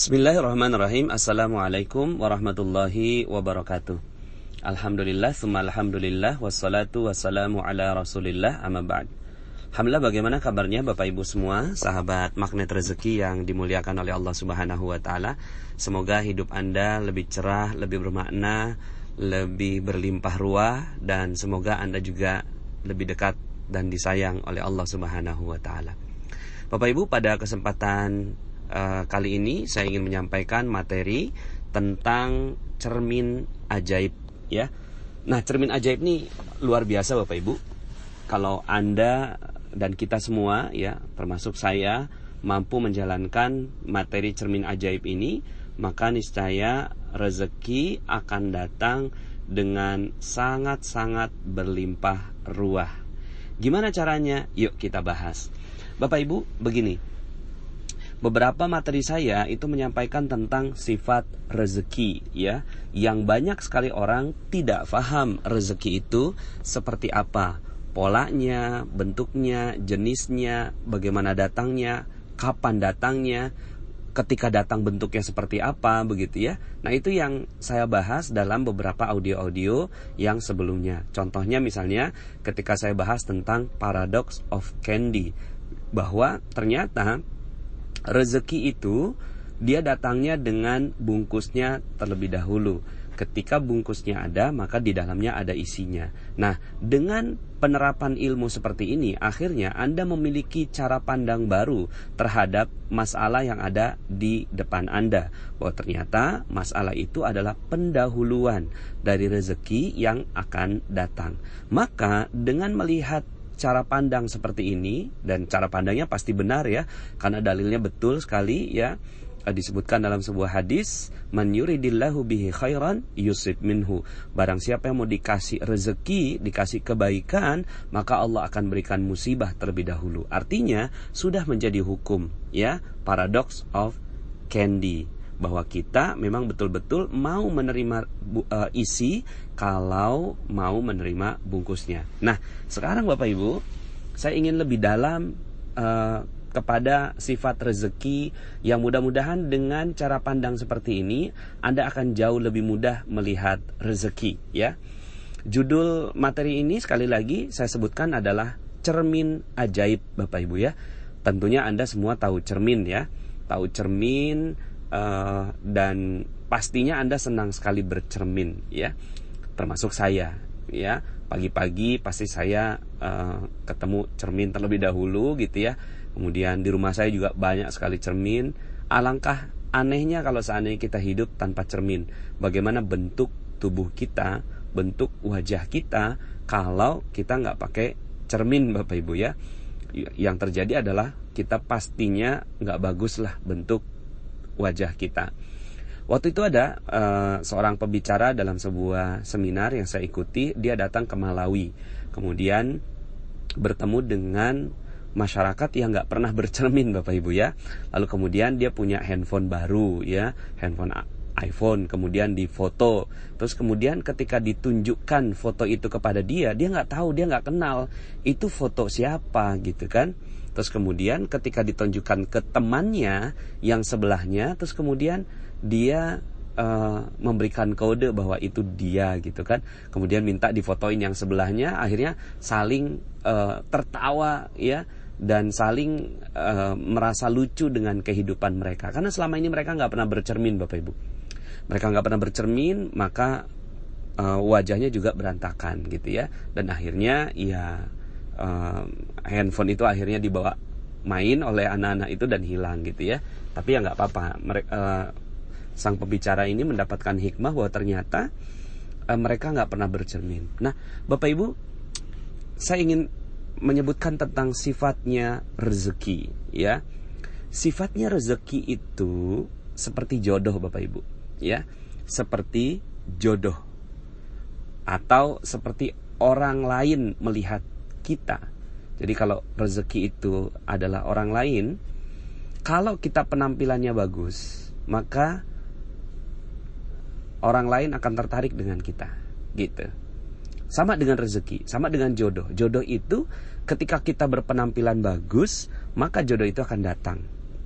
Bismillahirrahmanirrahim. Assalamualaikum warahmatullahi wabarakatuh. Alhamdulillah, summa alhamdulillah, wassalatu wassalamu ala rasulillah, amma ba'd. Alhamdulillah, bagaimana kabarnya Bapak Ibu semua, sahabat magnet rezeki yang dimuliakan oleh Allah Subhanahu wa Ta'ala. Semoga hidup Anda lebih cerah, lebih bermakna, lebih berlimpah ruah, dan semoga Anda juga lebih dekat dan disayang oleh Allah Subhanahu wa Ta'ala. Bapak Ibu, pada kesempatan kali ini saya ingin menyampaikan materi tentang cermin ajaib, ya. Nah, cermin ajaib ini luar biasa Bapak Ibu. Kalau Anda dan kita semua, ya, termasuk saya, mampu menjalankan materi cermin ajaib ini, maka niscaya rezeki akan datang dengan sangat-sangat berlimpah ruah. Gimana caranya? Yuk kita bahas. Bapak Ibu, begini. Beberapa materi saya itu menyampaikan tentang sifat rezeki, ya, yang banyak sekali orang tidak paham rezeki itu seperti apa, polanya, bentuknya, jenisnya, bagaimana datangnya, kapan datangnya, ketika datang bentuknya seperti apa, begitu ya. Nah, itu yang saya bahas dalam beberapa audio-audio yang sebelumnya. Contohnya misalnya ketika saya bahas tentang paradox of candy, bahwa ternyata rezeki itu dia datangnya dengan bungkusnya terlebih dahulu. Ketika bungkusnya ada, maka di dalamnya ada isinya. Nah, dengan penerapan ilmu seperti ini, akhirnya Anda memiliki cara pandang baru terhadap masalah yang ada di depan Anda. Bahwa ternyata masalah itu adalah pendahuluan dari rezeki yang akan datang. Maka dengan melihat cara pandang seperti ini, dan cara pandangnya pasti benar ya, karena dalilnya betul sekali ya, disebutkan dalam sebuah hadis, man yuridillahu bihi khairan yusib minhu. Barang siapa yang mau dikasih rezeki, dikasih kebaikan, maka Allah akan berikan musibah terlebih dahulu. Artinya sudah menjadi hukum ya, paradox of candy, bahwa kita memang betul-betul mau menerima isi kalau mau menerima bungkusnya. Nah, sekarang Bapak Ibu, saya ingin lebih dalam kepada sifat rezeki yang mudah-mudahan dengan cara pandang seperti ini Anda akan jauh lebih mudah melihat rezeki ya. Judul materi ini sekali lagi saya sebutkan adalah cermin ajaib Bapak Ibu ya. Tentunya Anda semua tahu cermin ya. Tahu cermin, dan pastinya Anda senang sekali bercermin ya, termasuk saya ya. Pagi-pagi pasti saya ketemu cermin terlebih dahulu gitu ya. Kemudian di rumah saya juga banyak sekali cermin. Alangkah anehnya kalau seandainya kita hidup tanpa cermin. Bagaimana bentuk tubuh kita, bentuk wajah kita kalau kita nggak pakai cermin Bapak Ibu ya. Yang terjadi adalah kita pastinya nggak bagus lah bentuk wajah kita. Waktu itu ada seorang pembicara dalam sebuah seminar yang saya ikuti. Dia datang ke Malawi, kemudian bertemu dengan masyarakat yang nggak pernah bercermin Bapak Ibu ya. Lalu kemudian dia punya handphone baru ya, handphone iPhone, kemudian difoto. Terus kemudian ketika ditunjukkan foto itu kepada dia nggak tahu, dia nggak kenal itu foto siapa gitu kan. Terus kemudian ketika ditunjukkan ke temannya yang sebelahnya, terus kemudian dia memberikan kode bahwa itu dia gitu kan. Kemudian minta difotoin yang sebelahnya, akhirnya saling tertawa ya, dan saling merasa lucu dengan kehidupan mereka. Karena selama ini mereka nggak pernah bercermin Bapak Ibu. Mereka nggak pernah bercermin, maka wajahnya juga berantakan gitu ya. Dan akhirnya ya handphone itu akhirnya dibawa main oleh anak-anak itu dan hilang gitu ya. Tapi ya nggak apa-apa. Sang pembicara ini mendapatkan hikmah bahwa ternyata mereka nggak pernah bercermin. Nah, Bapak Ibu, saya ingin menyebutkan tentang sifatnya rezeki ya. Sifatnya rezeki itu seperti jodoh Bapak Ibu ya. Seperti jodoh, atau seperti orang lain melihat kita. Jadi kalau rezeki itu adalah orang lain, kalau kita penampilannya bagus, maka orang lain akan tertarik dengan kita gitu. Sama dengan rezeki, sama dengan jodoh. Jodoh itu ketika kita berpenampilan bagus, maka jodoh itu akan datang.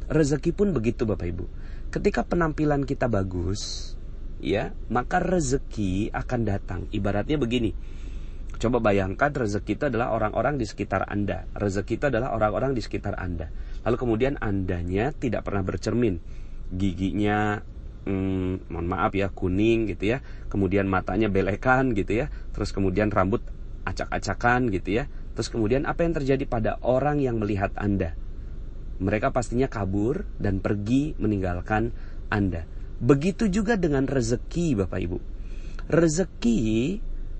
Rezeki pun begitu Bapak Ibu. ketika penampilan kita bagus, ya, maka rezeki akan datang. Ibaratnya begini, coba bayangkan rezeki itu adalah orang-orang di sekitar Anda. Rezeki itu adalah orang-orang di sekitar Anda. Lalu kemudian Andanya tidak pernah bercermin. Giginya, mohon maaf ya, kuning gitu ya. Kemudian matanya belekan gitu ya. Terus kemudian rambut acak-acakan gitu ya. Terus kemudian apa yang terjadi pada orang yang melihat Anda? Mereka pastinya kabur dan pergi meninggalkan Anda. Begitu juga dengan rezeki, Bapak Ibu. Rezeki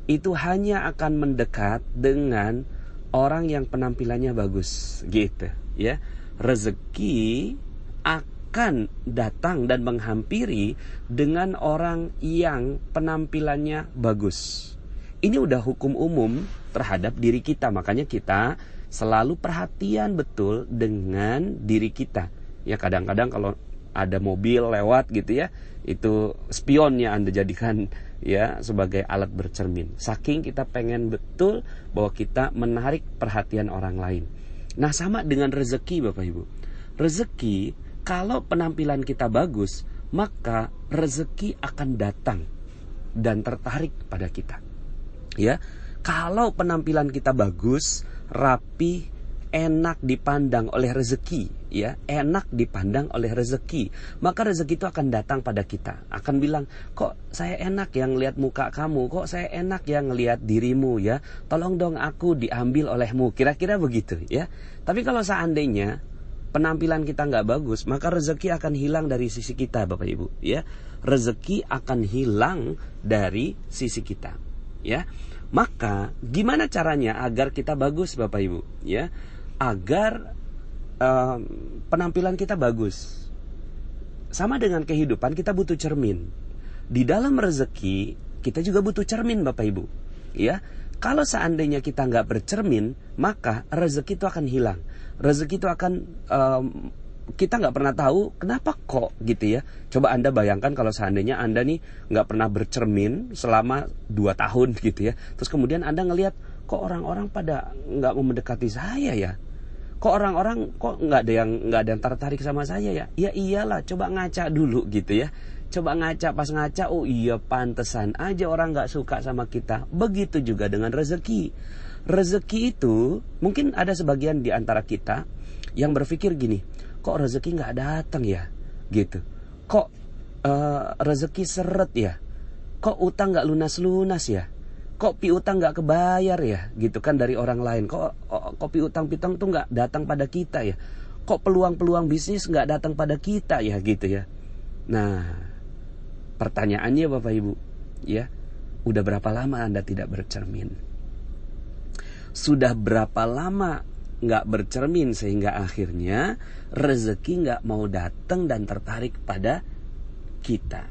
itu hanya akan mendekat dengan orang yang penampilannya bagus, gitu ya. Rezeki akan datang dan menghampiri dengan orang yang penampilannya bagus. Ini udah hukum umum terhadap diri kita, makanya kita selalu perhatian betul dengan diri kita. Ya, kadang-kadang kalau ada mobil lewat gitu ya, itu spionnya Anda jadikan ya sebagai alat bercermin. Saking kita pengen betul bahwa kita menarik perhatian orang lain. Nah, sama dengan rezeki, Bapak Ibu. Rezeki, kalau penampilan kita bagus, maka rezeki akan datang dan tertarik pada kita. Ya, kalau penampilan kita bagus, rapi, enak dipandang oleh rezeki, ya, enak dipandang oleh rezeki, maka rezeki itu akan datang pada kita. Akan bilang, kok saya enak yang lihat muka kamu, kok saya enak yang lihat dirimu ya, tolong dong aku diambil olehmu. Kira-kira begitu ya. Tapi kalau seandainya penampilan kita nggak bagus, maka rezeki akan hilang dari sisi kita, Bapak Ibu ya. Rezeki akan hilang dari sisi kita ya. Maka gimana caranya agar kita bagus, Bapak Ibu ya, agar penampilan kita bagus? Sama dengan kehidupan, kita butuh cermin. Di dalam rezeki kita juga butuh cermin, Bapak Ibu ya. Kalau seandainya kita nggak bercermin, maka rezeki itu akan hilang. Rezeki itu akan kita nggak pernah tahu kenapa kok gitu ya. Coba Anda bayangkan kalau seandainya Anda nih nggak pernah bercermin selama 2 tahun gitu ya. Terus kemudian Anda ngelihat, kok orang-orang pada nggak mau mendekati saya ya. Kok orang-orang kok nggak ada yang tertarik sama saya ya. Ya iyalah, coba ngaca dulu gitu ya. Coba ngaca, pas ngaca, oh iya pantesan aja orang nggak suka sama kita. Begitu juga dengan rezeki. Rezeki itu mungkin ada sebagian di antara kita yang berpikir gini, kok rezeki nggak datang ya, gitu. Kok rezeki seret ya. Kok utang nggak lunas-lunas ya. Kok piutang nggak kebayar ya, gitu kan dari orang lain. Kok piutang-piutang tuh nggak datang pada kita ya. Kok peluang-peluang bisnis nggak datang pada kita ya, gitu ya. Nah, pertanyaannya Bapak Ibu ya, udah berapa lama Anda tidak bercermin? Sudah berapa lama nggak bercermin sehingga akhirnya rezeki nggak mau datang dan tertarik pada kita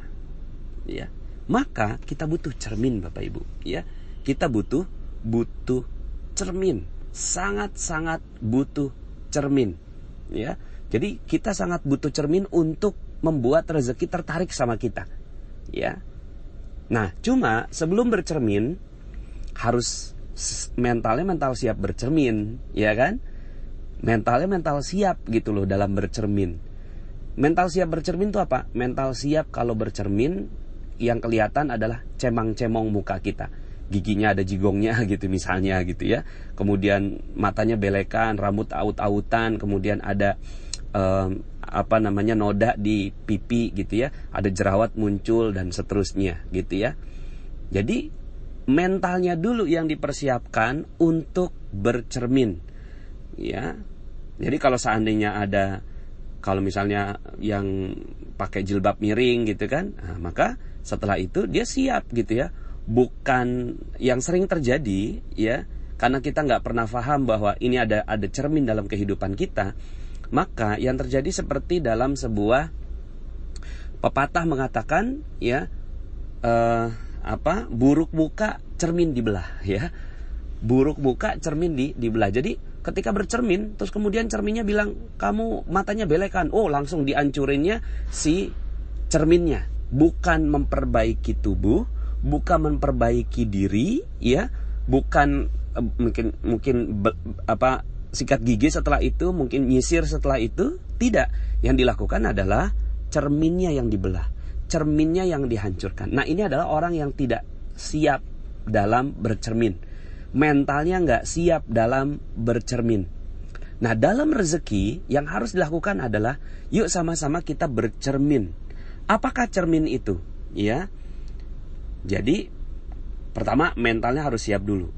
ya. Maka kita butuh cermin, Bapak Ibu ya. Kita butuh cermin, sangat-sangat butuh cermin ya. Jadi kita sangat butuh cermin untuk membuat rezeki tertarik sama kita ya. Nah, cuma sebelum bercermin harus mental siap bercermin, ya kan? Mental siap gitu loh dalam bercermin. Mental siap bercermin itu apa? Mental siap kalau bercermin yang kelihatan adalah cemang-cemong muka kita. Giginya ada jigongnya gitu misalnya gitu ya. Kemudian matanya belekan, rambut aut-autan, kemudian ada noda di pipi gitu ya. Ada jerawat muncul dan seterusnya gitu ya. Jadi mentalnya dulu yang dipersiapkan untuk bercermin ya. Jadi kalau seandainya ada, kalau misalnya yang pakai jilbab miring gitu kan, nah, maka setelah itu dia siap gitu ya. Bukan yang sering terjadi ya, karena kita nggak pernah paham bahwa ini ada cermin dalam kehidupan kita. Maka yang terjadi seperti dalam sebuah pepatah mengatakan ya, buruk muka cermin dibelah ya. Buruk muka cermin dibelah. Jadi ketika bercermin terus kemudian cerminnya bilang kamu matanya belekan, oh langsung dihancurinnya si cerminnya. Bukan memperbaiki tubuh, bukan memperbaiki diri ya, bukan mungkin sikat gigi setelah itu, mungkin nyisir setelah itu, tidak. Yang dilakukan adalah cerminnya yang dibelah, cerminnya yang dihancurkan. Nah, ini adalah orang yang tidak siap dalam bercermin, mentalnya nggak siap dalam bercermin. Nah, dalam rezeki yang harus dilakukan adalah yuk sama-sama kita bercermin. Apakah cermin itu? Ya, jadi pertama mentalnya harus siap dulu.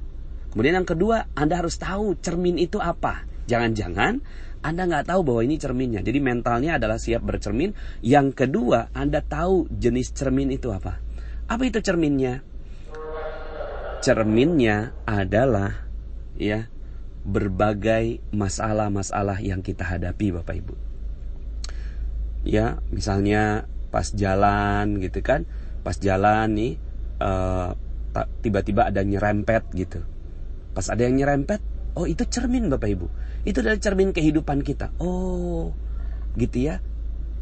Kemudian yang kedua, Anda harus tahu cermin itu apa. Jangan-jangan Anda nggak tahu bahwa ini cerminnya. Jadi mentalnya adalah siap bercermin. Yang kedua, Anda tahu jenis cermin itu apa. Apa itu cerminnya? Cerminnya adalah ya berbagai masalah-masalah yang kita hadapi, Bapak Ibu. Ya, misalnya pas jalan gitu kan. Pas jalan nih tiba-tiba ada nyerempet gitu. Pas ada yang nyerempet, oh itu cermin Bapak Ibu. Itu adalah cermin kehidupan kita. Oh, gitu ya.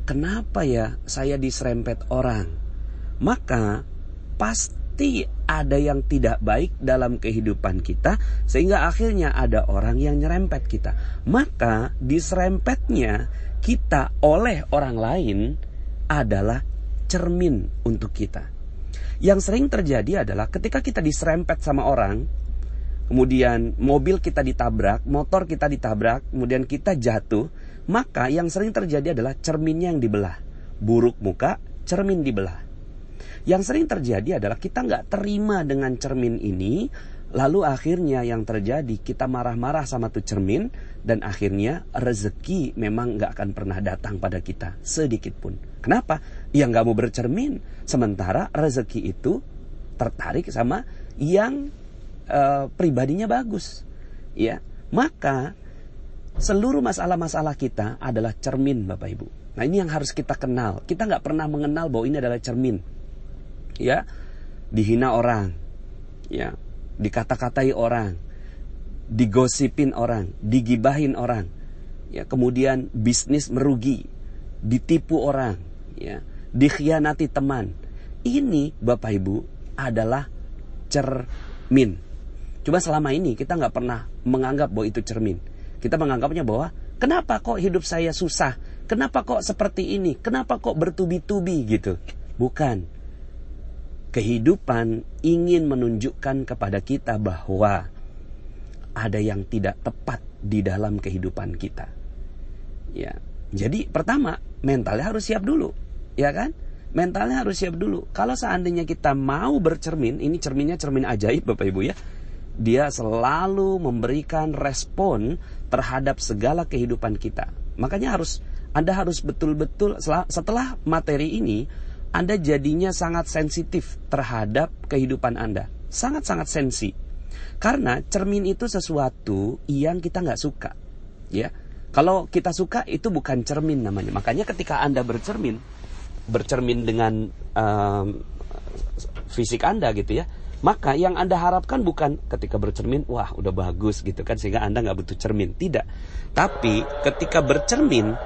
Kenapa ya saya diserempet orang? Maka pasti ada yang tidak baik dalam kehidupan kita, sehingga akhirnya ada orang yang nyerempet kita. Maka diserempetnya kita oleh orang lain adalah cermin untuk kita. Yang sering terjadi adalah ketika kita diserempet sama orang, kemudian mobil kita ditabrak, motor kita ditabrak, kemudian kita jatuh, maka yang sering terjadi adalah cerminnya yang dibelah. Buruk muka, cermin dibelah. Yang sering terjadi adalah kita nggak terima dengan cermin ini, lalu akhirnya yang terjadi kita marah-marah sama tuh cermin, dan akhirnya rezeki memang nggak akan pernah datang pada kita sedikit pun. Kenapa? Ya nggak mau bercermin, sementara rezeki itu tertarik sama yang pribadinya bagus, ya. Maka seluruh masalah-masalah kita adalah cermin, Bapak Ibu. Nah, ini yang harus kita kenal. Kita nggak pernah mengenal bahwa ini adalah cermin, ya. Dihina orang, ya, dikata-katai orang, digosipin orang, digibahin orang, ya. Kemudian bisnis merugi, ditipu orang, ya, dikhianati teman. Ini, Bapak Ibu, adalah cermin. Cuma selama ini kita nggak pernah menganggap bahwa itu cermin. Kita menganggapnya bahwa kenapa kok hidup saya susah? Kenapa kok seperti ini? Kenapa kok bertubi-tubi gitu? Bukan. Kehidupan ingin menunjukkan kepada kita bahwa ada yang tidak tepat di dalam kehidupan kita. Ya. Jadi pertama, mentalnya harus siap dulu. Ya kan? Mentalnya harus siap dulu. Kalau seandainya kita mau bercermin, ini cerminnya cermin ajaib Bapak Ibu ya. Dia selalu memberikan respon terhadap segala kehidupan kita. Makanya Anda harus betul-betul setelah materi ini, Anda jadinya sangat sensitif terhadap kehidupan Anda. Sangat-sangat sensi. Karena cermin itu sesuatu yang kita nggak suka. Ya, kalau kita suka itu bukan cermin namanya. Makanya ketika Anda bercermin dengan fisik Anda gitu ya, maka yang Anda harapkan bukan ketika bercermin, wah udah bagus gitu kan, sehingga Anda nggak butuh cermin. Tidak. Tapi ketika bercermin,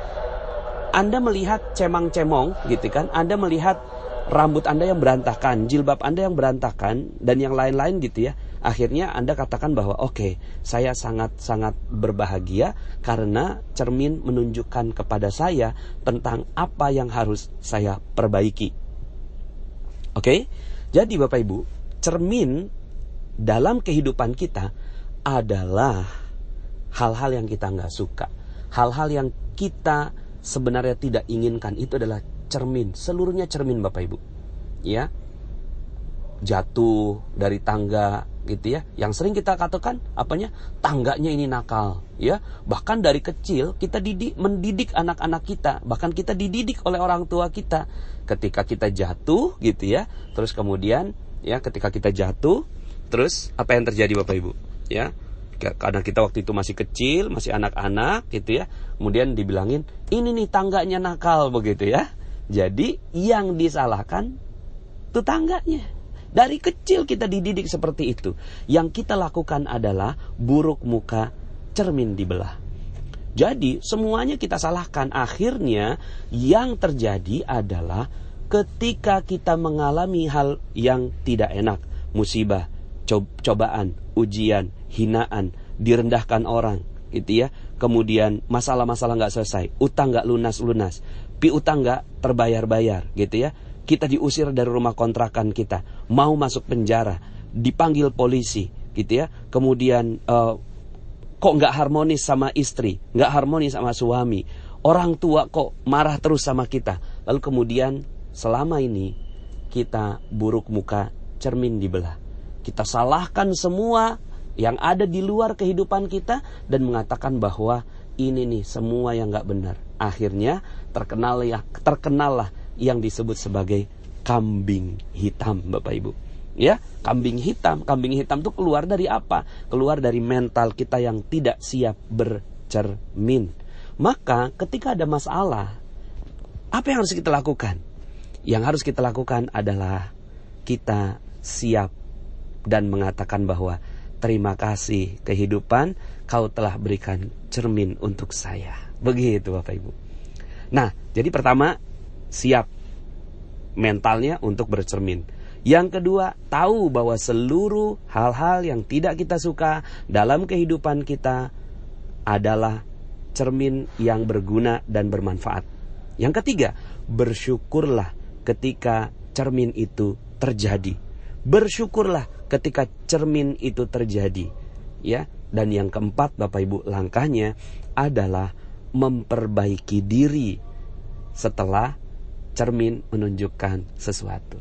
Anda melihat cemang-cemong gitu kan, Anda melihat rambut Anda yang berantakan, jilbab Anda yang berantakan, dan yang lain-lain gitu ya. Akhirnya Anda katakan bahwa oke, saya sangat-sangat berbahagia karena cermin menunjukkan kepada saya tentang apa yang harus saya perbaiki. Oke? Jadi Bapak Ibu, cermin dalam kehidupan kita adalah hal-hal yang kita nggak suka, hal-hal yang kita sebenarnya tidak inginkan. Itu adalah cermin, seluruhnya cermin Bapak Ibu. Ya, jatuh dari tangga gitu ya, yang sering kita katakan apanya, tangganya ini nakal ya. Bahkan dari kecil kita mendidik anak-anak kita, bahkan kita dididik oleh orang tua kita. Ketika kita jatuh gitu ya, terus kemudian ya, ketika kita jatuh, terus apa yang terjadi Bapak Ibu? Ya, karena kita waktu itu masih kecil, masih anak-anak gitu ya. Kemudian dibilangin, ini nih tangganya nakal begitu ya. Jadi yang disalahkan itu tangganya. Dari kecil kita dididik seperti itu. Yang kita lakukan adalah buruk muka, cermin dibelah. Jadi semuanya kita salahkan. Akhirnya yang terjadi adalah ketika kita mengalami hal yang tidak enak, musibah, cobaan, ujian, hinaan, direndahkan orang, gitu ya. Kemudian masalah-masalah nggak selesai, utang nggak lunas-lunas, piutang nggak terbayar-bayar gitu ya. Kita diusir dari rumah kontrakan kita, mau masuk penjara, dipanggil polisi gitu ya. Kemudian kok nggak harmonis sama istri, nggak harmonis sama suami, orang tua kok marah terus sama kita. Lalu kemudian selama ini kita buruk muka, cermin dibelah. Kita salahkan semua yang ada di luar kehidupan kita dan mengatakan bahwa ini nih semua yang nggak benar. Akhirnya terkenallah yang disebut sebagai kambing hitam, Bapak Ibu. Ya, kambing hitam itu keluar dari apa? Keluar dari mental kita yang tidak siap bercermin. Maka ketika ada masalah, apa yang harus kita lakukan? Yang harus kita lakukan adalah kita siap dan mengatakan bahwa terima kasih kehidupan, kau telah berikan cermin untuk saya. Begitu Bapak Ibu. Nah, jadi pertama, siap mentalnya untuk bercermin. Yang kedua, tahu bahwa seluruh hal-hal yang tidak kita suka dalam kehidupan kita adalah cermin yang berguna dan bermanfaat. Yang ketiga, bersyukurlah ketika cermin itu terjadi. Bersyukurlah ketika cermin itu terjadi. Ya, dan yang keempat Bapak Ibu, langkahnya adalah memperbaiki diri setelah cermin menunjukkan sesuatu.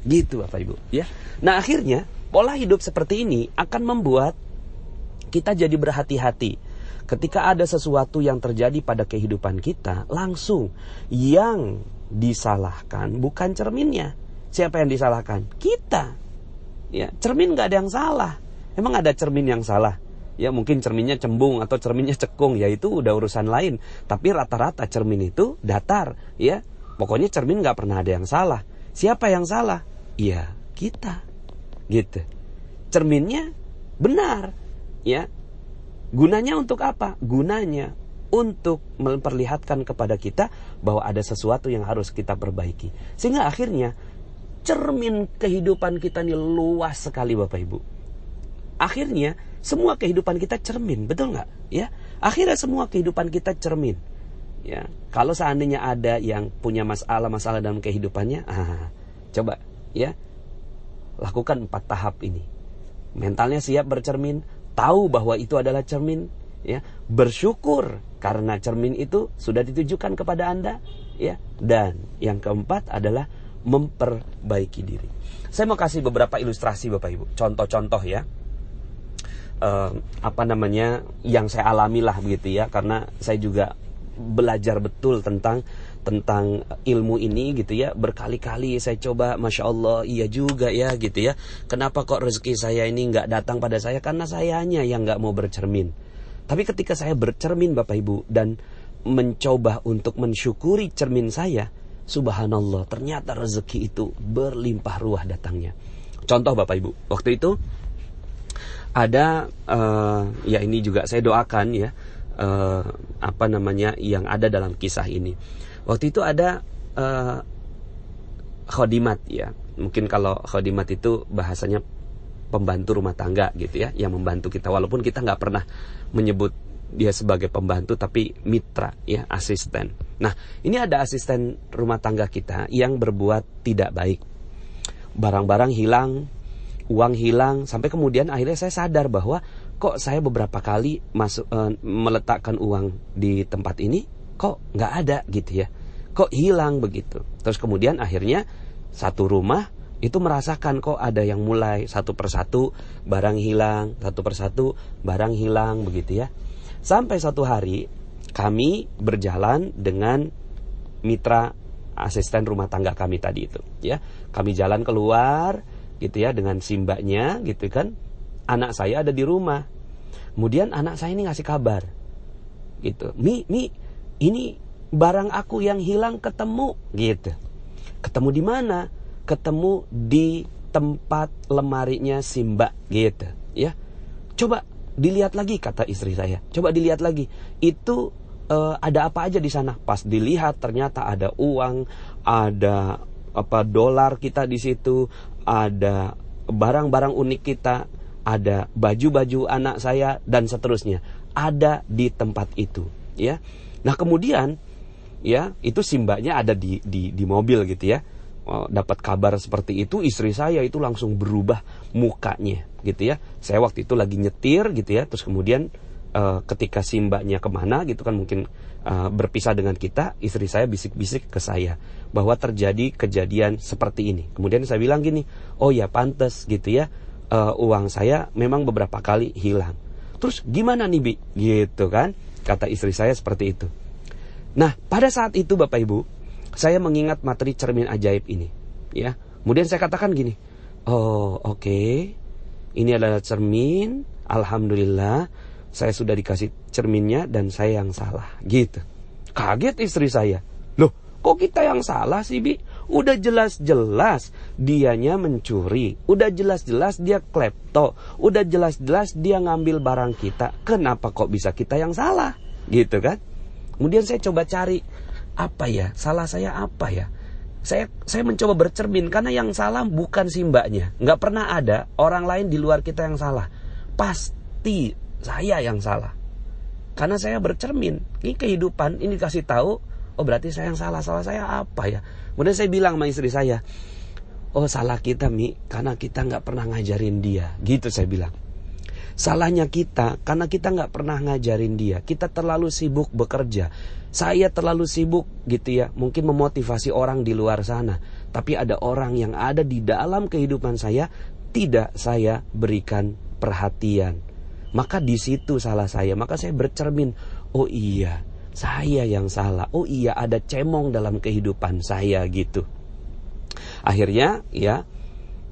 Gitu Bapak Ibu, ya. Nah, akhirnya pola hidup seperti ini akan membuat kita jadi berhati-hati. Ketika ada sesuatu yang terjadi pada kehidupan kita, langsung yang disalahkan bukan cerminnya. Siapa yang disalahkan? Kita. Ya, cermin nggak ada yang salah. Emang ada cermin yang salah? Ya, mungkin cerminnya cembung atau cerminnya cekung, ya itu udah urusan lain. Tapi rata-rata cermin itu datar, ya. Pokoknya cermin nggak pernah ada yang salah. Siapa yang salah? Ya, kita. Gitu. Cerminnya benar, ya. Gunanya untuk apa? Gunanya untuk memperlihatkan kepada kita bahwa ada sesuatu yang harus kita perbaiki. Sehingga akhirnya cermin kehidupan kita ini luas sekali Bapak Ibu. Akhirnya semua kehidupan kita cermin, betul nggak? Ya, akhirnya semua kehidupan kita cermin. Ya, kalau seandainya ada yang punya masalah dalam kehidupannya, coba ya lakukan 4 tahap ini. Mentalnya siap bercermin, tahu bahwa itu adalah cermin, ya, bersyukur karena cermin itu sudah ditujukan kepada Anda, ya, dan yang keempat adalah memperbaiki diri. Saya mau kasih beberapa ilustrasi Bapak Ibu, contoh-contoh ya. Yang saya alami lah begitu ya, karena saya juga belajar betul tentang ilmu ini gitu ya. Berkali-kali saya coba, Masya Allah, iya juga ya gitu ya. Kenapa kok rezeki saya ini nggak datang pada saya? Karena sayanya yang nggak mau bercermin. Tapi ketika saya bercermin Bapak Ibu dan mencoba untuk mensyukuri cermin saya, subhanallah, ternyata rezeki itu berlimpah ruah datangnya. Contoh Bapak Ibu, waktu itu ada ya ini juga saya doakan ya, yang ada dalam kisah ini. Waktu itu ada khodimat ya. Mungkin kalau khodimat itu bahasanya pembantu rumah tangga gitu ya, yang membantu kita, walaupun kita nggak pernah menyebut dia sebagai pembantu, tapi mitra ya, asisten. Nah, ini ada asisten rumah tangga kita yang berbuat tidak baik. Barang-barang hilang, uang hilang, sampai kemudian akhirnya saya sadar bahwa kok saya beberapa kali meletakkan uang di tempat ini kok nggak ada gitu ya, kok hilang begitu. Terus kemudian akhirnya satu rumah itu merasakan kok ada yang mulai satu persatu barang hilang, satu persatu barang hilang begitu ya. Sampai suatu hari kami berjalan dengan mitra asisten rumah tangga kami tadi itu ya. Kami jalan keluar gitu ya dengan simbaknya gitu kan. Anak saya ada di rumah. Kemudian anak saya ini ngasih kabar gitu, Mi, ini barang aku yang hilang ketemu gitu. Ketemu di mana? Ketemu di tempat lemarinya Simba gitu ya. Coba dilihat lagi, kata istri saya. Coba dilihat lagi. Itu ada apa aja di sana? Pas dilihat ternyata ada uang, ada dolar kita di situ, ada barang-barang unik kita, ada baju-baju anak saya dan seterusnya. Ada di tempat itu ya. Nah, kemudian ya, itu si mbaknya ada di mobil gitu ya. Dapat kabar seperti itu, istri saya itu langsung berubah mukanya gitu ya. Saya waktu itu lagi nyetir gitu ya, terus kemudian ketika si mbaknya kemana gitu kan, mungkin berpisah dengan kita, istri saya bisik-bisik ke saya bahwa terjadi kejadian seperti ini. Kemudian saya bilang gini, oh ya pantas gitu ya, uang saya memang beberapa kali hilang. Terus gimana nih Bi? Gitu kan, kata istri saya seperti itu. Nah pada saat itu Bapak Ibu, saya mengingat materi cermin ajaib ini, ya. Kemudian saya katakan gini, oh oke, ini adalah cermin, alhamdulillah, saya sudah dikasih cerminnya dan saya yang salah, gitu. Kaget istri saya, loh kok kita yang salah sih Bi? Udah jelas-jelas dianya mencuri, udah jelas-jelas dia klepto, udah jelas-jelas dia ngambil barang kita, kenapa kok bisa kita yang salah, gitu kan? Kemudian saya coba cari, apa ya, salah saya apa ya? Saya mencoba bercermin, karena yang salah bukan si mbaknya. Nggak pernah ada orang lain di luar kita yang salah. Pasti saya yang salah. Karena saya bercermin, ini kehidupan, ini dikasih tahu, oh berarti saya yang salah. Salah saya apa ya? Kemudian saya bilang sama istri saya, oh salah kita Mi, karena kita nggak pernah ngajarin dia. Gitu saya bilang. Salahnya kita karena kita nggak pernah ngajarin dia. Kita terlalu sibuk bekerja. Saya terlalu sibuk gitu ya, mungkin memotivasi orang di luar sana. Tapi ada orang yang ada di dalam kehidupan saya, tidak saya berikan perhatian. Maka di situ salah saya. Maka saya bercermin, oh iya, saya yang salah. Oh iya, ada cemong dalam kehidupan saya gitu. Akhirnya ya,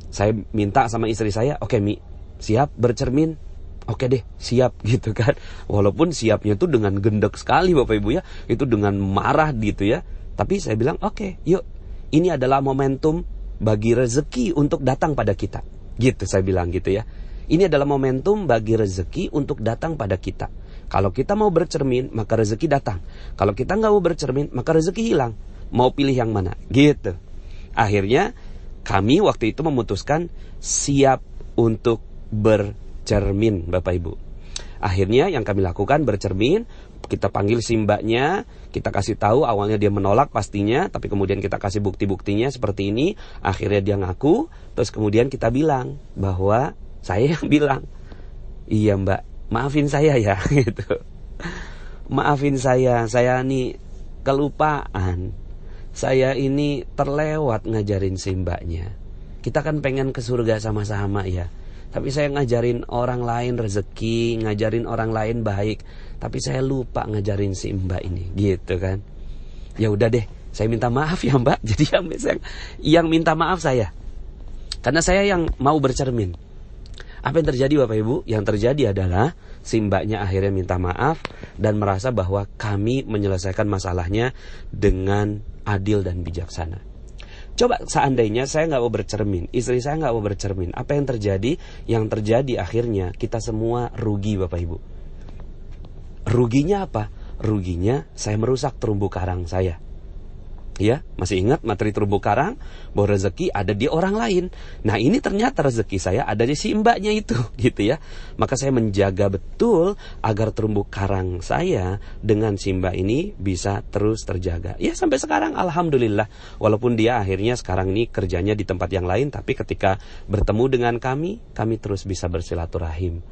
saya minta sama istri saya, oke Mi, siap bercermin? Oke deh, siap gitu kan. Walaupun siapnya tuh dengan gendek sekali Bapak Ibu ya, itu dengan marah gitu ya. Tapi saya bilang oke, yuk, ini adalah momentum bagi rezeki untuk datang pada kita. Gitu saya bilang gitu ya. Ini adalah momentum bagi rezeki untuk datang pada kita. Kalau kita mau bercermin, maka rezeki datang. Kalau kita nggak mau bercermin, maka rezeki hilang. Mau pilih yang mana? Gitu. Akhirnya kami waktu itu memutuskan siap untuk bercermin Bapak Ibu. Akhirnya yang kami lakukan bercermin, kita panggil si mbaknya, kita kasih tahu, awalnya dia menolak pastinya, tapi kemudian kita kasih bukti-buktinya seperti ini, akhirnya dia ngaku, terus kemudian kita bilang bahwa saya yang bilang, iya mbak, maafin saya ya gitu. Maafin saya ini kelupaan. Saya ini terlewat ngajarin si mbaknya. Kita kan pengen ke surga sama-sama ya. Tapi saya ngajarin orang lain rezeki, ngajarin orang lain baik, tapi saya lupa ngajarin si mbak ini, gitu kan. Ya udah deh, saya minta maaf ya mbak. Jadi yang minta maaf saya. Karena saya yang mau bercermin. Apa yang terjadi Bapak Ibu? Yang terjadi adalah si mbaknya akhirnya minta maaf dan merasa bahwa kami menyelesaikan masalahnya dengan adil dan bijaksana. Coba seandainya saya nggak mau bercermin, istri saya nggak mau bercermin, apa yang terjadi? Yang terjadi akhirnya kita semua rugi Bapak Ibu. Ruginya apa? Ruginya saya merusak terumbu karang saya. Ya, masih ingat materi terumbu karang bahwa rezeki ada di orang lain. Nah ini ternyata rezeki saya ada di si mbaknya itu, gitu ya. Maka saya menjaga betul agar terumbu karang saya dengan si mbak ini bisa terus terjaga. Ya sampai sekarang alhamdulillah, walaupun dia akhirnya sekarang ini kerjanya di tempat yang lain, tapi ketika bertemu dengan kami terus bisa bersilaturahim.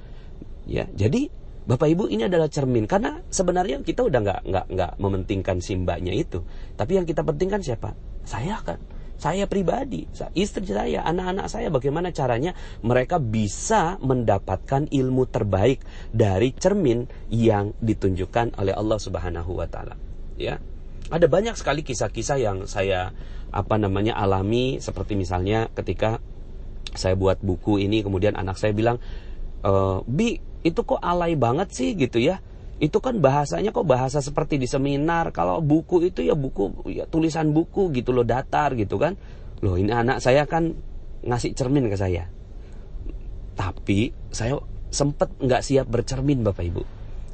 Ya, jadi Bapak Ibu ini adalah cermin, karena sebenarnya kita udah nggak mementingkan si mbaknya itu, tapi yang kita pentingkan siapa? Saya pribadi, istri saya, anak-anak saya, bagaimana caranya mereka bisa mendapatkan ilmu terbaik dari cermin yang ditunjukkan oleh Allah Subhanahu Wa Taala. Ya, ada banyak sekali kisah-kisah yang saya alami, seperti misalnya ketika saya buat buku ini, kemudian anak saya bilang, Bi, itu kok alay banget sih gitu ya. Itu kan bahasanya kok bahasa seperti di seminar. Kalau buku itu ya buku, ya tulisan buku gitu loh, datar gitu kan. Loh ini anak saya kan ngasih cermin ke saya. Tapi saya sempet gak siap bercermin Bapak Ibu.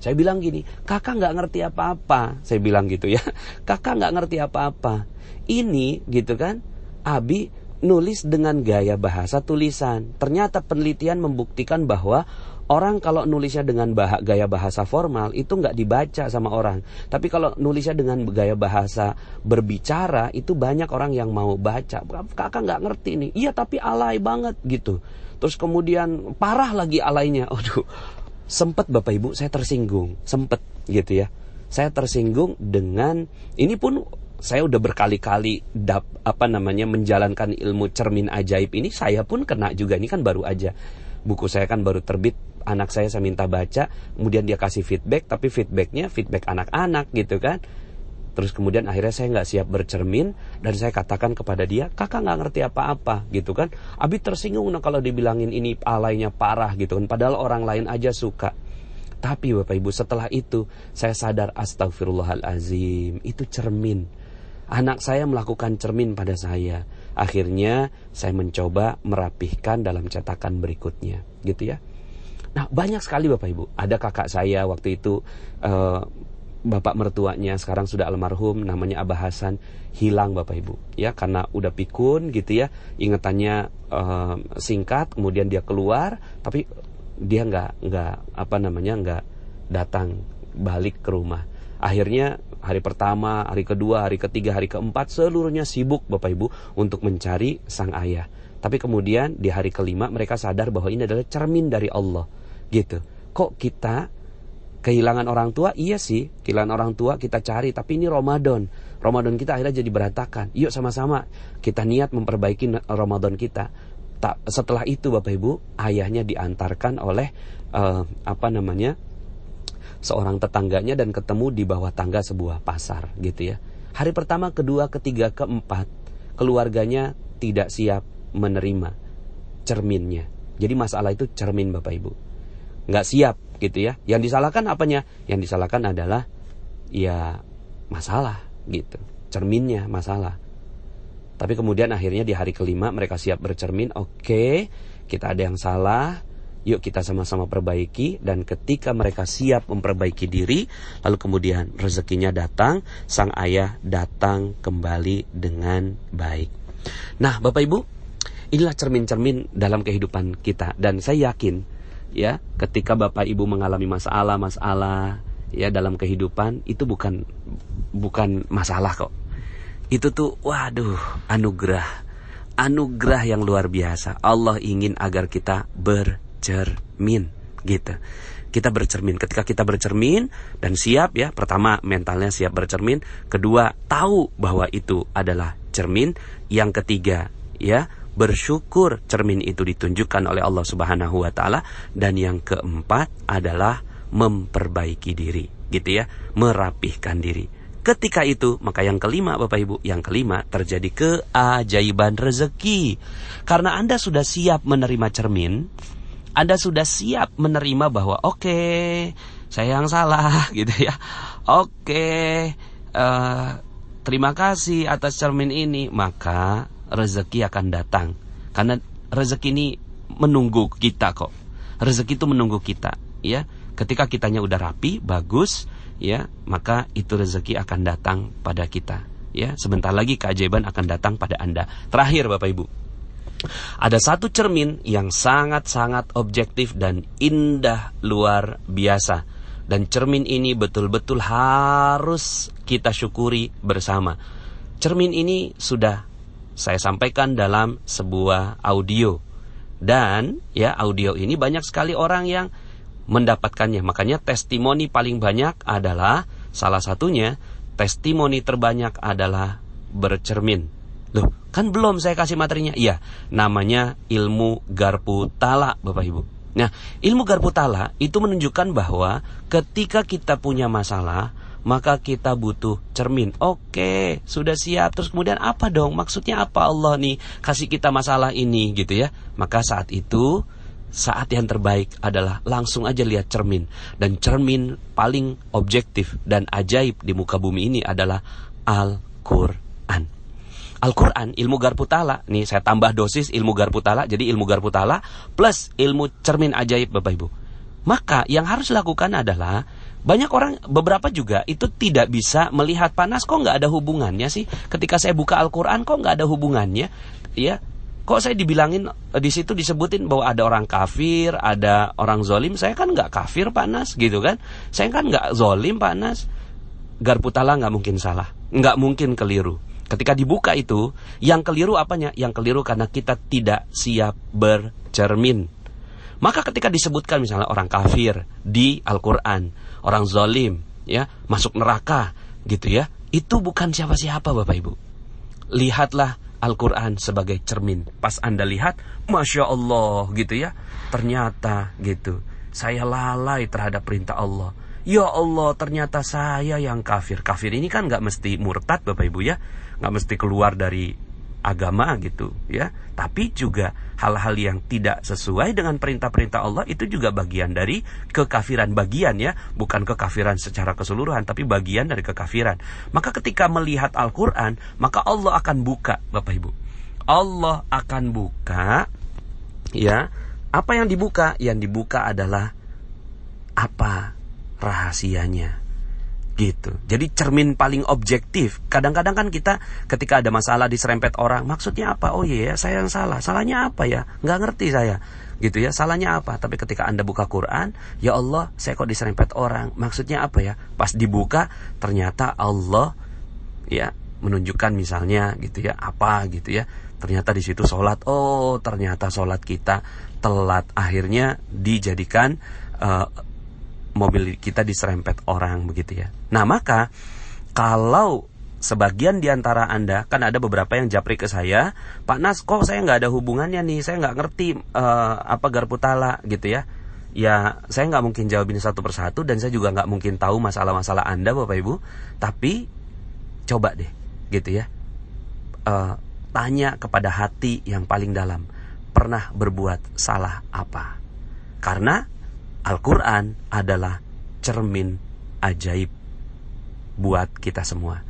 Saya bilang gini, kakak gak ngerti apa-apa. Saya bilang gitu ya, kakak gak ngerti apa-apa. Ini gitu kan, Abi nulis dengan gaya bahasa tulisan. Ternyata penelitian membuktikan bahwa orang kalau nulisnya dengan gaya bahasa formal itu nggak dibaca sama orang. Tapi kalau nulisnya dengan gaya bahasa berbicara itu banyak orang yang mau baca. Kakak nggak ngerti nih. Iya tapi alay banget gitu. Terus kemudian parah lagi alaynya. Aduh, sempet Bapak Ibu saya tersinggung. Sempet gitu ya. Saya tersinggung dengan ini pun saya udah berkali-kali menjalankan ilmu cermin ajaib ini, saya pun kena juga. Ini kan baru aja. Buku saya kan baru terbit, anak saya minta baca, kemudian dia kasih feedback, tapi feedbacknya feedback anak-anak gitu kan. Terus kemudian akhirnya saya nggak siap bercermin dan saya katakan kepada dia, kakak nggak ngerti apa-apa gitu kan. Abi tersinggung kalau dibilangin ini alaynya parah gitu kan, padahal orang lain aja suka. Tapi Bapak Ibu setelah itu saya sadar, astagfirullahalazim, itu cermin. Anak saya melakukan cermin pada saya. Akhirnya saya mencoba merapihkan dalam cetakan berikutnya, gitu ya. Nah, banyak sekali Bapak Ibu. Ada kakak saya waktu itu, bapak mertuanya sekarang sudah almarhum, namanya Abah Hasan, hilang Bapak Ibu. Ya, karena udah pikun gitu ya. Ingatannya singkat, kemudian dia keluar, tapi dia nggak datang balik ke rumah. Akhirnya hari pertama, hari kedua, hari ketiga, hari keempat seluruhnya sibuk Bapak Ibu untuk mencari sang ayah. Tapi kemudian di hari kelima mereka sadar bahwa ini adalah cermin dari Allah gitu. Kok kita kehilangan orang tua? Iya sih, kehilangan orang tua kita cari, tapi ini Ramadan kita akhirnya jadi berantakan. Yuk sama-sama kita niat memperbaiki Ramadan kita. Setelah itu Bapak Ibu, ayahnya diantarkan oleh seorang tetangganya dan ketemu di bawah tangga sebuah pasar gitu ya. Hari pertama, kedua, ketiga, keempat keluarganya tidak siap menerima cerminnya. Jadi masalah itu cermin Bapak Ibu, nggak siap gitu ya. Yang disalahkan apanya? Yang disalahkan adalah ya masalah gitu, cerminnya masalah. Tapi kemudian akhirnya di hari kelima mereka siap bercermin. Oke, kita ada yang salah, yuk kita sama-sama perbaiki. Dan ketika mereka siap memperbaiki diri, lalu kemudian rezekinya datang, sang ayah datang kembali dengan baik. Nah Bapak Ibu, inilah cermin-cermin dalam kehidupan kita. Dan saya yakin ya, ketika Bapak Ibu mengalami masalah ya dalam kehidupan, itu bukan masalah kok. Itu tuh waduh, anugerah yang luar biasa. Allah ingin agar kita bercermin gitu. Kita bercermin. Ketika kita bercermin dan siap ya, pertama mentalnya siap bercermin, kedua tahu bahwa itu adalah cermin, yang ketiga ya bersyukur cermin itu ditunjukkan oleh Allah Subhanahu wa taala, dan yang keempat adalah memperbaiki diri gitu ya, merapihkan diri. Ketika itu, maka yang kelima Bapak Ibu, yang kelima terjadi keajaiban rezeki. Karena Anda sudah siap menerima cermin, Anda sudah siap menerima bahwa oke, saya yang salah gitu ya. Oke, terima kasih atas cermin ini, maka rezeki akan datang. Karena rezeki ini menunggu kita kok. Rezeki itu menunggu kita ya. Ketika kitanya udah rapi, bagus ya, maka itu rezeki akan datang pada kita ya. Sebentar lagi keajaiban akan datang pada Anda. Terakhir Bapak Ibu, ada satu cermin yang sangat-sangat objektif dan indah luar biasa, dan cermin ini betul-betul harus kita syukuri bersama. Cermin ini sudah saya sampaikan dalam sebuah audio, dan ya audio ini banyak sekali orang yang mendapatkannya. Makanya testimoni paling banyak adalah, salah satunya testimoni terbanyak adalah bercermin. Loh, kan belum saya kasih materinya. Iya, namanya ilmu garpu tala Bapak Ibu. Nah, ilmu garpu tala itu menunjukkan bahwa ketika kita punya masalah, maka kita butuh cermin. Oke, sudah siap. Terus kemudian apa dong? Maksudnya apa Allah nih kasih kita masalah ini gitu ya. Maka saat itu, saat yang terbaik adalah langsung aja lihat cermin. Dan cermin paling objektif dan ajaib di muka bumi ini adalah Al-Quran. Al-Quran, ilmu garpu tala. Nih saya tambah dosis ilmu garpu tala. Jadi ilmu garpu tala plus ilmu cermin ajaib Bapak Ibu. Maka yang harus dilakukan adalah, banyak orang, beberapa juga itu tidak bisa melihat panas. Kok nggak ada hubungannya sih? Ketika saya buka Al-Quran kok nggak ada hubungannya? Ya, kok saya dibilangin di situ disebutin bahwa ada orang kafir, ada orang zolim. Saya kan nggak kafir Pak Nas, gitu kan? Saya kan nggak zolim Pak Nas. Garpu Tala nggak mungkin salah, nggak mungkin keliru. Ketika dibuka itu, yang keliru apanya? Yang keliru karena kita tidak siap bercermin. Maka ketika disebutkan misalnya orang kafir di Al-Quran, orang zolim, ya, masuk neraka, gitu ya, itu bukan siapa-siapa Bapak Ibu. Lihatlah Al-Quran sebagai cermin. Pas Anda lihat, Masya Allah gitu ya, ternyata gitu, saya lalai terhadap perintah Allah. Ya Allah, ternyata saya yang kafir. Kafir ini kan gak mesti murtad Bapak Ibu ya, gak mesti keluar dari agama gitu ya, tapi juga hal-hal yang tidak sesuai dengan perintah-perintah Allah itu juga bagian dari kekafiran, bagian ya, bukan kekafiran secara keseluruhan, tapi bagian dari kekafiran. Maka ketika melihat Al-Quran, maka Allah akan buka Bapak Ibu, Allah akan buka ya. Apa yang dibuka? Yang dibuka adalah apa rahasianya gitu. Jadi cermin paling objektif. Kadang-kadang kan kita ketika ada masalah diserempet orang, maksudnya apa? Oh iya, saya yang salah. Salahnya apa ya? Nggak ngerti saya. Gitu ya, salahnya apa? Tapi ketika Anda buka Quran, ya Allah, saya kok diserempet orang. Maksudnya apa ya? Pas dibuka, ternyata Allah ya menunjukkan misalnya gitu ya, apa gitu ya. Ternyata di situ sholat. Oh, ternyata sholat kita telat. Akhirnya dijadikan mobil kita diserempet orang begitu ya. Nah maka kalau sebagian diantara Anda, kan ada beberapa yang japri ke saya, Pak Nas kok saya nggak ada hubungannya nih, saya nggak ngerti apa Garpu Tala gitu ya. Ya saya nggak mungkin jawabin satu persatu, dan saya juga nggak mungkin tahu masalah-masalah Anda Bapak Ibu. Tapi coba deh gitu ya, tanya kepada hati yang paling dalam, pernah berbuat salah apa? Karena Al-Quran adalah cermin ajaib buat kita semua.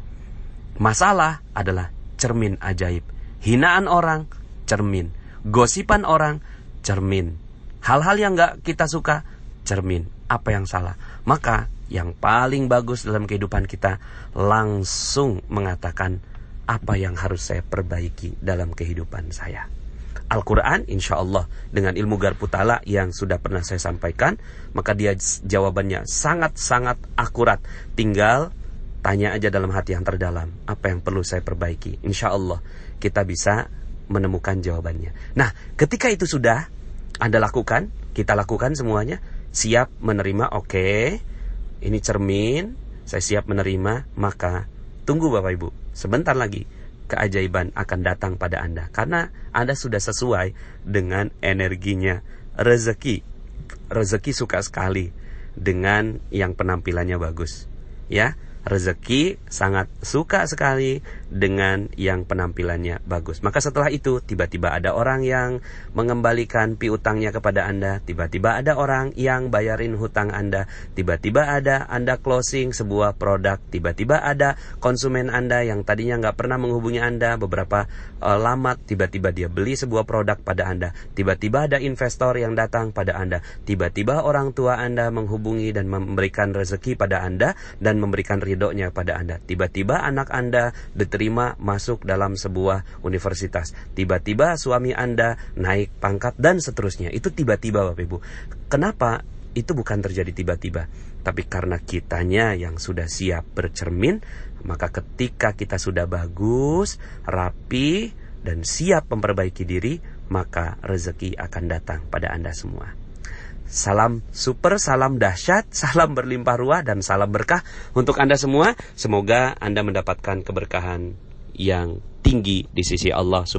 Masalah adalah cermin ajaib. Hinaan orang, cermin. Gosipan orang, cermin. Hal-hal yang gak kita suka, cermin. Apa yang salah? Maka yang paling bagus dalam kehidupan kita, langsung mengatakan apa yang harus saya perbaiki dalam kehidupan saya. Al-Quran insya Allah dengan ilmu Garpu Tala yang sudah pernah saya sampaikan, maka dia jawabannya sangat-sangat akurat. Tinggal tanya aja dalam hati yang terdalam, apa yang perlu saya perbaiki. Insya Allah kita bisa menemukan jawabannya. Nah ketika itu sudah Anda lakukan, kita lakukan semuanya, siap menerima, oke, ini cermin, saya siap menerima, maka tunggu Bapak Ibu, sebentar lagi keajaiban akan datang pada Anda. Karena Anda sudah sesuai dengan energinya. Rezeki suka sekali dengan yang penampilannya bagus. Ya, rezeki sangat suka sekali dengan yang penampilannya bagus. Maka setelah itu tiba-tiba ada orang yang mengembalikan piutangnya kepada Anda, tiba-tiba ada orang yang bayarin hutang Anda, tiba-tiba ada Anda closing sebuah produk, tiba-tiba ada konsumen Anda yang tadinya nggak pernah menghubungi Anda beberapa lama, tiba-tiba dia beli sebuah produk pada Anda, tiba-tiba ada investor yang datang pada Anda, tiba-tiba orang tua Anda menghubungi dan memberikan rezeki pada Anda dan memberikan ridhonya pada Anda, tiba-tiba anak Anda diterima masuk dalam sebuah universitas, tiba-tiba suami Anda naik pangkat dan seterusnya. Itu tiba-tiba Bapak Ibu. Kenapa? Itu bukan terjadi tiba-tiba, tapi karena kitanya yang sudah siap bercermin. Maka ketika kita sudah bagus, rapi, dan siap memperbaiki diri, maka rezeki akan datang pada Anda semua. Salam super, salam dahsyat, salam berlimpah ruah, dan salam berkah untuk Anda semua. Semoga Anda mendapatkan keberkahan yang tinggi di sisi Allah Subhanahu